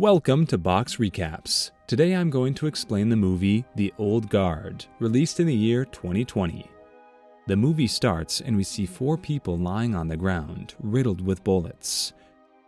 Welcome to Box Recaps. Today I'm going to explain the movie The Old Guard, released in the year 2020. The movie starts and we see 4 people lying on the ground, riddled with bullets.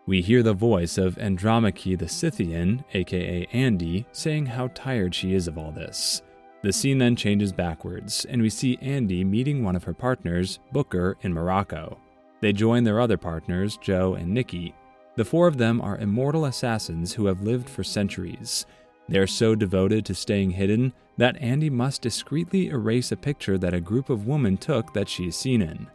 We hear the voice of Andromache the Scythian, aka Andy, saying how tired she is of all this. The scene then changes backwards, and we see Andy meeting one of her partners, Booker, in Morocco. They join their other partners, Joe and Nikki. The 4 of them are immortal assassins who have lived for centuries. They are so devoted to staying hidden that Andy must discreetly erase a picture that a group of women took that she is seen in.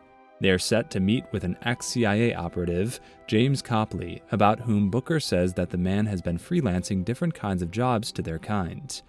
They are set to meet with an ex-CIA operative, James Copley, about whom Booker says that the man has been freelancing different kinds of jobs to their kind.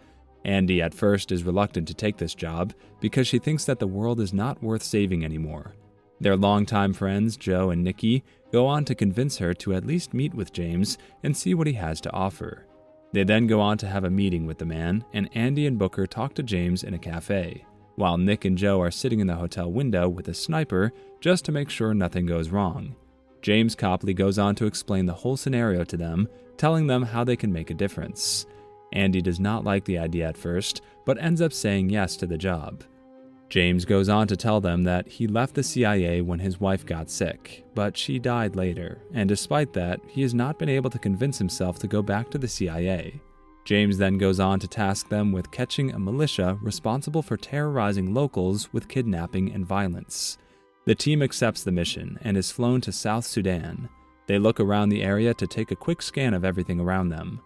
Andy at first is reluctant to take this job because she thinks that the world is not worth saving anymore. Their longtime friends, Joe and Nikki, go on to convince her to at least meet with James and see what he has to offer. They then go on to have a meeting with the man, and Andy and Booker talk to James in a cafe, while Nick and Joe are sitting in the hotel window with a sniper just to make sure nothing goes wrong. James Copley goes on to explain the whole scenario to them, telling them how they can make a difference. Andy does not like the idea at first, but ends up saying yes to the job. James goes on to tell them that he left the CIA when his wife got sick, but she died later, and despite that, he has not been able to convince himself to go back to the CIA. James then goes on to task them with catching a militia responsible for terrorizing locals with kidnapping and violence. The team accepts the mission and is flown to South Sudan. They look around the area to take a quick scan of everything around them.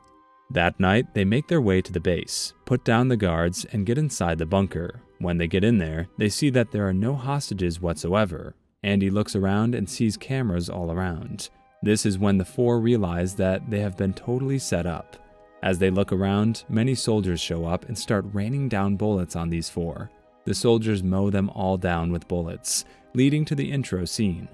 That night, they make their way to the base, put down the guards, and get inside the bunker. When they get in there, they see that there are no hostages whatsoever. Andy looks around and sees cameras all around. This is when the 4 realize that they have been totally set up. As they look around, many soldiers show up and start raining down bullets on these 4. The soldiers mow them all down with bullets, leading to the intro scene.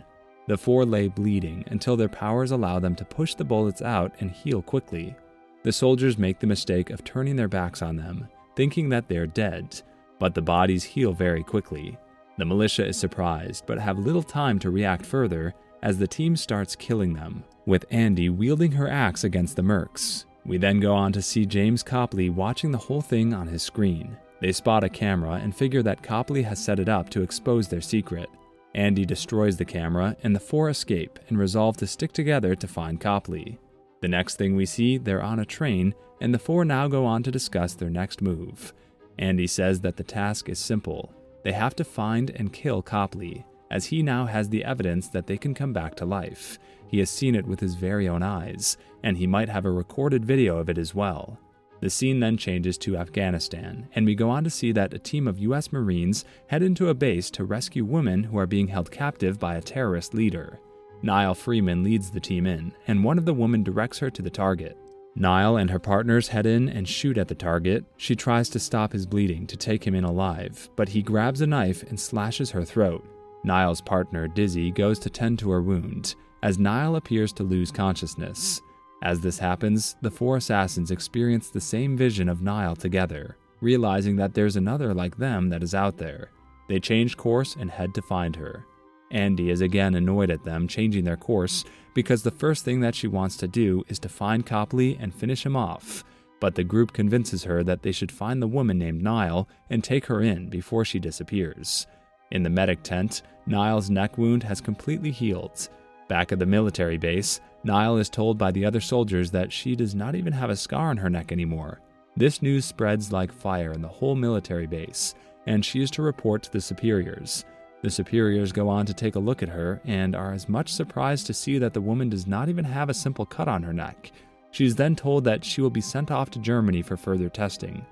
The 4 lay bleeding until their powers allow them to push the bullets out and heal quickly. The soldiers make the mistake of turning their backs on them, thinking that they are dead, but the bodies heal very quickly. The militia is surprised, but have little time to react further as the team starts killing them, with Andy wielding her axe against the mercs. We then go on to see James Copley watching the whole thing on his screen. They spot a camera and figure that Copley has set it up to expose their secret. Andy destroys the camera, and the 4 escape and resolve to stick together to find Copley. The next thing we see, they're on a train, and the 4 now go on to discuss their next move. Andy says that the task is simple. They have to find and kill Copley, as he now has the evidence that they can come back to life. He has seen it with his very own eyes, and he might have a recorded video of it as well. The scene then changes to Afghanistan, and we go on to see that a team of US Marines head into a base to rescue women who are being held captive by a terrorist leader. Niall Freeman leads the team in, and one of the women directs her to the target. Niall and her partners head in and shoot at the target. She tries to stop his bleeding to take him in alive, but he grabs a knife and slashes her throat. Niall's partner, Dizzy, goes to tend to her wound, as Niall appears to lose consciousness. As this happens, the 4 assassins experience the same vision of Niall together, realizing that there's another like them that is out there. They change course and head to find her. Andy is again annoyed at them changing their course because the first thing that she wants to do is to find Copley and finish him off, but the group convinces her that they should find the woman named Niall and take her in before she disappears. In the medic tent, Niall's neck wound has completely healed. Back at the military base, Niall is told by the other soldiers that she does not even have a scar on her neck anymore. This news spreads like fire in the whole military base, and she is to report to the superiors. The superiors go on to take a look at her and are as much surprised to see that the woman does not even have a simple cut on her neck. She is then told that she will be sent off to Germany for further testing.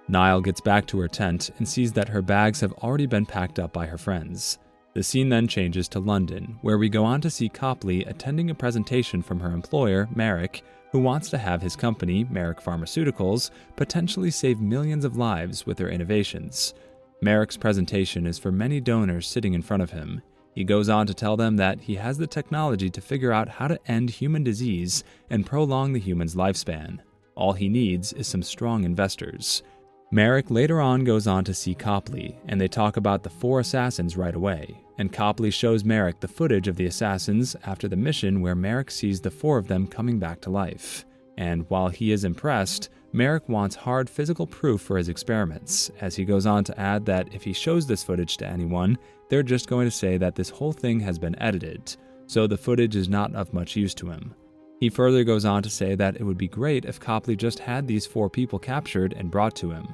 Niall gets back to her tent and sees that her bags have already been packed up by her friends. The scene then changes to London, where we go on to see Copley attending a presentation from her employer, Merrick, who wants to have his company, Merrick Pharmaceuticals, potentially save millions of lives with their innovations. Merrick's presentation is for many donors sitting in front of him. He goes on to tell them that he has the technology to figure out how to end human disease and prolong the human's lifespan. All he needs is some strong investors. Merrick later on goes on to see Copley, and they talk about the 4 assassins right away, and Copley shows Merrick the footage of the assassins after the mission where Merrick sees the 4 of them coming back to life. And while he is impressed, Merrick wants hard physical proof for his experiments, as he goes on to add that if he shows this footage to anyone, they're just going to say that this whole thing has been edited, so the footage is not of much use to him. He further goes on to say that it would be great if Copley just had these 4 people captured and brought to him.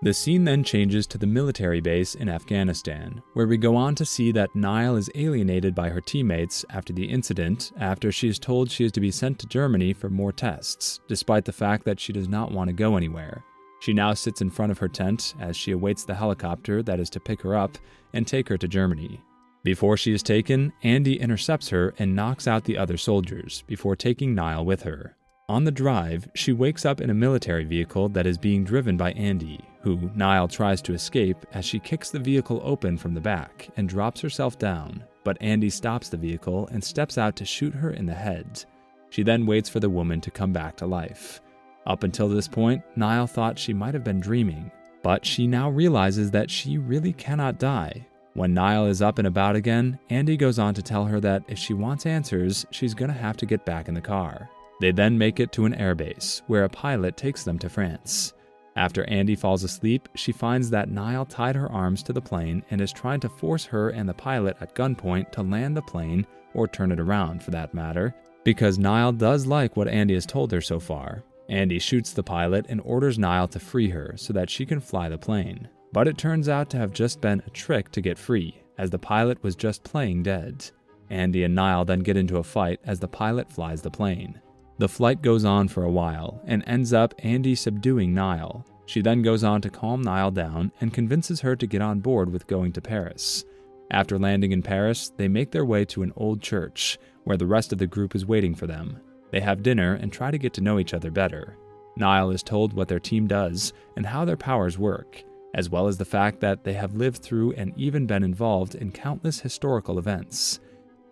The scene then changes to the military base in Afghanistan, where we go on to see that Nile is alienated by her teammates after the incident, after she is told she is to be sent to Germany for more tests, despite the fact that she does not want to go anywhere. She now sits in front of her tent as she awaits the helicopter that is to pick her up and take her to Germany. Before she is taken, Andy intercepts her and knocks out the other soldiers, before taking Nile with her. On the drive, she wakes up in a military vehicle that is being driven by Andy, who Nile tries to escape as she kicks the vehicle open from the back and drops herself down, but Andy stops the vehicle and steps out to shoot her in the head. She then waits for the woman to come back to life. Up until this point, Nile thought she might have been dreaming, but she now realizes that she really cannot die. When Nile is up and about again, Andy goes on to tell her that if she wants answers, she's gonna have to get back in the car. They then make it to an airbase, where a pilot takes them to France. After Andy falls asleep, she finds that Nile tied her arms to the plane and is trying to force her and the pilot at gunpoint to land the plane, or turn it around for that matter, because Nile does like what Andy has told her so far. Andy shoots the pilot and orders Nile to free her so that she can fly the plane. But it turns out to have just been a trick to get free, as the pilot was just playing dead. Andy and Nile then get into a fight as the pilot flies the plane. The flight goes on for a while, and ends up Andy subduing Nile. She then goes on to calm Nile down and convinces her to get on board with going to Paris. After landing in Paris, they make their way to an old church, where the rest of the group is waiting for them. They have dinner and try to get to know each other better. Nile is told what their team does and how their powers work, as well as the fact that they have lived through and even been involved in countless historical events.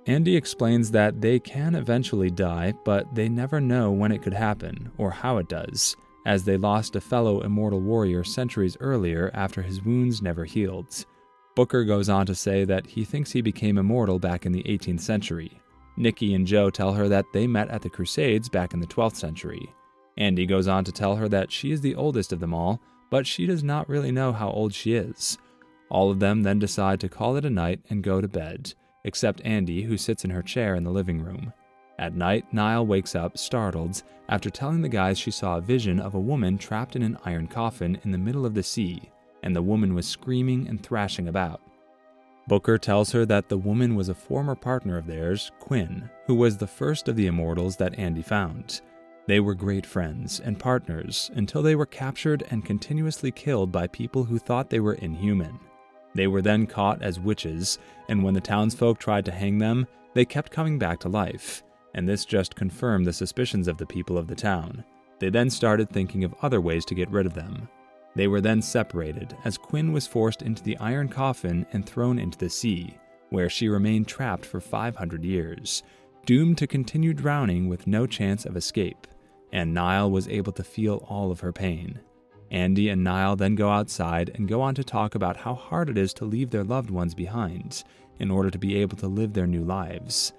Andy explains that they can eventually die, but they never know when it could happen, or how it does, as they lost a fellow immortal warrior centuries earlier after his wounds never healed. Booker goes on to say that he thinks he became immortal back in the 18th century. Nikki and Joe tell her that they met at the Crusades back in the 12th century. Andy goes on to tell her that she is the oldest of them all, but she does not really know how old she is. All of them then decide to call it a night and go to bed, except Andy, who sits in her chair in the living room. At night, Nile wakes up, startled, after telling the guys she saw a vision of a woman trapped in an iron coffin in the middle of the sea, and the woman was screaming and thrashing about. Booker tells her that the woman was a former partner of theirs, Quinn, who was the first of the immortals that Andy found. They were great friends and partners until they were captured and continuously killed by people who thought they were inhuman. They were then caught as witches, and when the townsfolk tried to hang them, they kept coming back to life, and this just confirmed the suspicions of the people of the town. They then started thinking of other ways to get rid of them. They were then separated, as Quinn was forced into the iron coffin and thrown into the sea, where she remained trapped for 500 years, doomed to continue drowning with no chance of escape, and Nile was able to feel all of her pain. Andy and Nile then go outside and go on to talk about how hard it is to leave their loved ones behind in order to be able to live their new lives.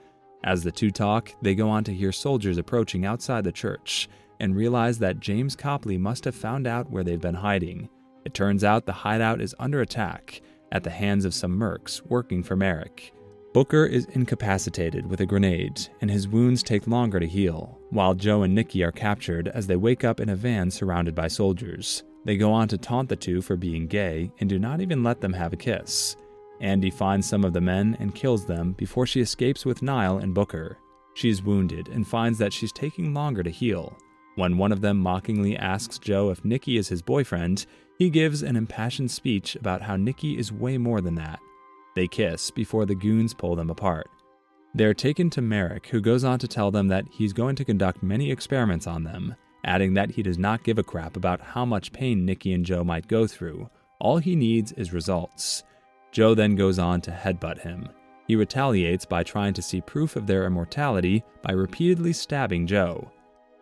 As the two talk, they go on to hear soldiers approaching outside the church and realize that James Copley must have found out where they've been hiding. It turns out the hideout is under attack at the hands of some mercs working for Merrick. Booker is incapacitated with a grenade, and his wounds take longer to heal, while Joe and Nikki are captured as they wake up in a van surrounded by soldiers. They go on to taunt the two for being gay and do not even let them have a kiss. Andy finds some of the men and kills them before she escapes with Nile and Booker. She is wounded and finds that she's taking longer to heal. When one of them mockingly asks Joe if Nikki is his boyfriend, he gives an impassioned speech about how Nikki is way more than that. They kiss before the goons pull them apart. They're taken to Merrick, who goes on to tell them that he's going to conduct many experiments on them, adding that he does not give a crap about how much pain Nikki and Joe might go through. All he needs is results. Joe then goes on to headbutt him. He retaliates by trying to see proof of their immortality by repeatedly stabbing Joe.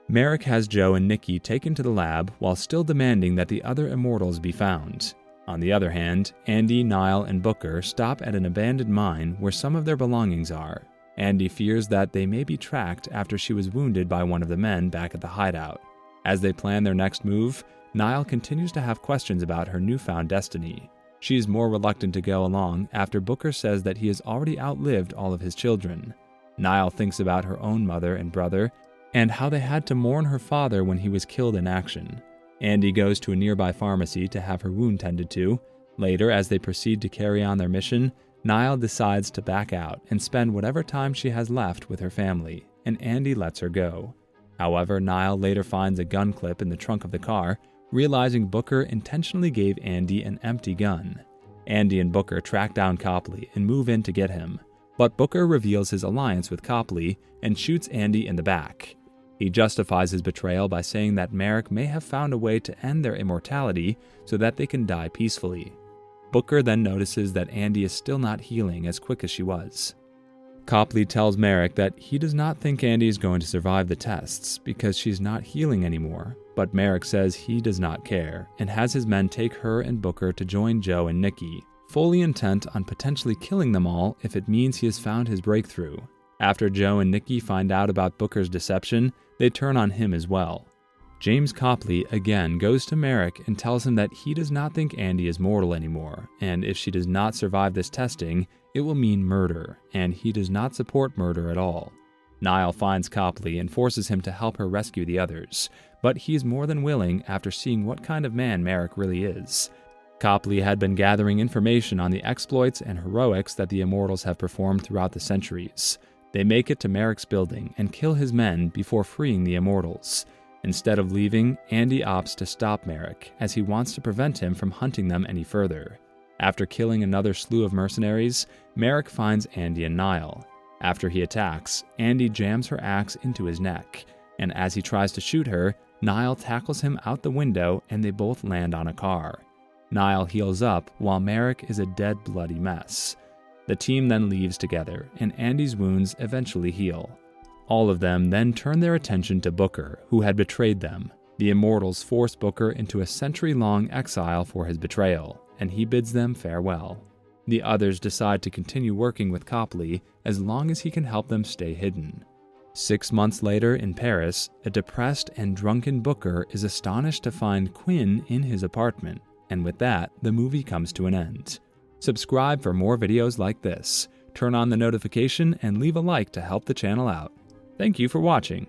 Merrick has Joe and Nikki taken to the lab while still demanding that the other immortals be found. On the other hand, Andy, Nile, and Booker stop at an abandoned mine where some of their belongings are. Andy fears that they may be tracked after she was wounded by one of the men back at the hideout. As they plan their next move, Niall continues to have questions about her newfound destiny. She is more reluctant to go along after Booker says that he has already outlived all of his children. Niall thinks about her own mother and brother and how they had to mourn her father when he was killed in action. Andy goes to a nearby pharmacy to have her wound tended to. Later, as they proceed to carry on their mission, Niall decides to back out and spend whatever time she has left with her family, and Andy lets her go. However, Niall later finds a gun clip in the trunk of the car, realizing Booker intentionally gave Andy an empty gun. Andy and Booker track down Copley and move in to get him, but Booker reveals his alliance with Copley and shoots Andy in the back. He justifies his betrayal by saying that Merrick may have found a way to end their immortality so that they can die peacefully. Booker then notices that Andy is still not healing as quick as she was. Copley tells Merrick that he does not think Andy is going to survive the tests because she's not healing anymore, but Merrick says he does not care and has his men take her and Booker to join Joe and Nikki, fully intent on potentially killing them all if it means he has found his breakthrough. After Joe and Nikki find out about Booker's deception, they turn on him as well. James Copley again goes to Merrick and tells him that he does not think Andy is mortal anymore, and if she does not survive this testing, it will mean murder, and he does not support murder at all. Niall finds Copley and forces him to help her rescue the others, but he is more than willing after seeing what kind of man Merrick really is. Copley had been gathering information on the exploits and heroics that the Immortals have performed throughout the centuries. They make it to Merrick's building and kill his men before freeing the Immortals. Instead of leaving, Andy opts to stop Merrick, as he wants to prevent him from hunting them any further. After killing another slew of mercenaries, Merrick finds Andy and Niall. After he attacks, Andy jams her axe into his neck, and as he tries to shoot her, Niall tackles him out the window and they both land on a car. Niall heals up while Merrick is a dead, bloody mess. The team then leaves together, and Andy's wounds eventually heal. All of them then turn their attention to Booker, who had betrayed them. The Immortals force Booker into a century-long exile for his betrayal, and he bids them farewell. The others decide to continue working with Copley as long as he can help them stay hidden. 6 months later in Paris, a depressed and drunken Booker is astonished to find Quinn in his apartment, and with that, the movie comes to an end. Subscribe for more videos like this, turn on the notification, and leave a like to help the channel out. Thank you for watching.